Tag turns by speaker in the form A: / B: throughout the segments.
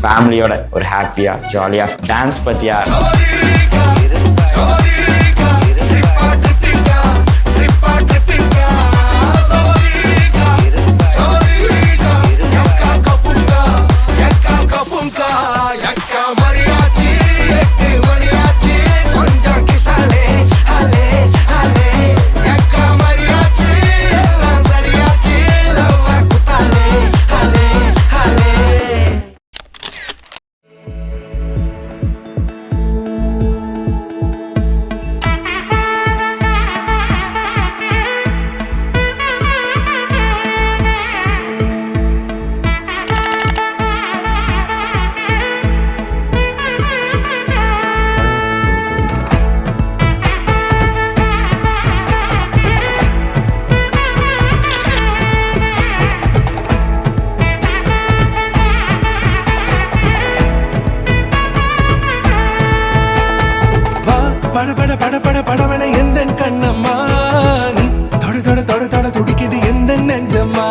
A: ஃபேமிலியோட ஒரு ஹாப்பியா ஜாலியா டான்ஸ் பத்தியா
B: படவன எந்த கண்ணம்மா நீ தொட தொட தொட தொட துடிக்குது எந்த நெஞ்சம்மா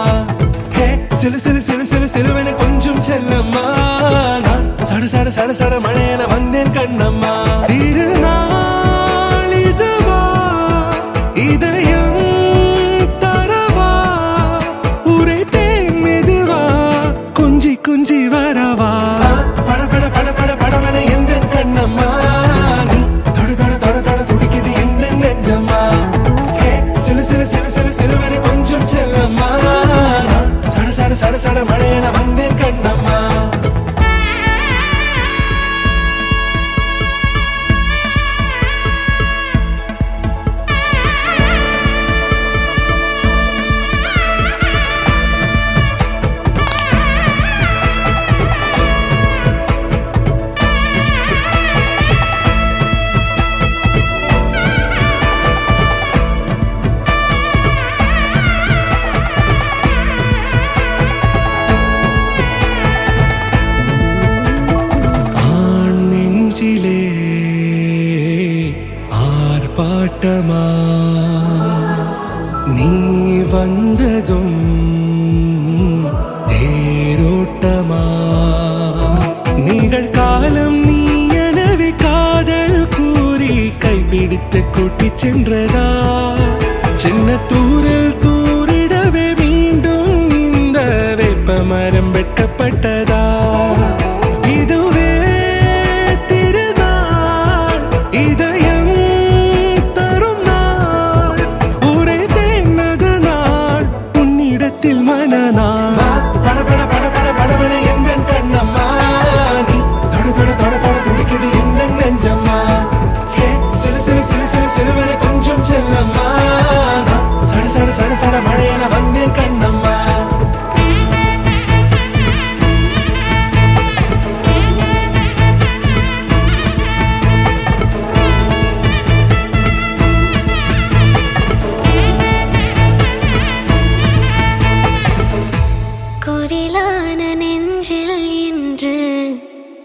B: ஹே சிலு சிலு சிலு சிலு சிலுவன கொஞ்சம் செல்லம்மா நான் சட சட சட சட மழையன வந்தேன் கண்ணம்மா திருநாள் இதுவா இதயம் தரவா உரைத்தேன் மெதுவா குஞ்சி குஞ்சி வரவா பட பட பட பட படவன எந்த கண்ணம்மா சட சட மழையன வந்தேன் கண்ணம்மா ஆர்ப்பாட்டமா நீ வந்ததும் தேரோட்டமா நிகழ்காலம் நீ எனவே காதல் கூறி கைப்பிடித்து கூட்டிச் சென்றதா சின்ன தூரல் தூரிடவே மீண்டும் இந்த வேப்ப மரம் வெட்டப்பட்டதா இதுவே திருநாள் இதயம் தரும் நாள் உரைத்தேனது நாள் உன்னிடத்தில் மனநாள் பட பட பட பட படவன எந்த கண்ணம்மா நீ தொட தொட தொட தொட துடிக்குது எந்த நெஞ்சம்மா ஹே சிலு சிலு சிலு சிலு சிலுவன கொஞ்சம் செல்லம்மா சட சட சட சட மழையன வந்தேன் கண்ணம்மா
C: குரிலான நெஞ்சில் இன்று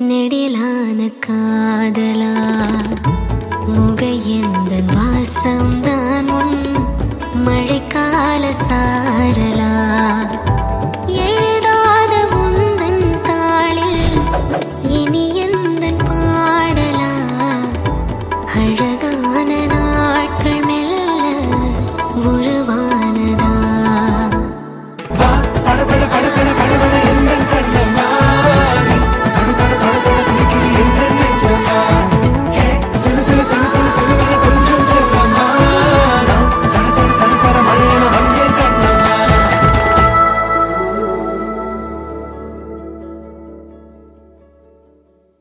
C: நெடிலான காதலா முகையெந்த வாசம்தான் உன் மழைக்கால சாரலா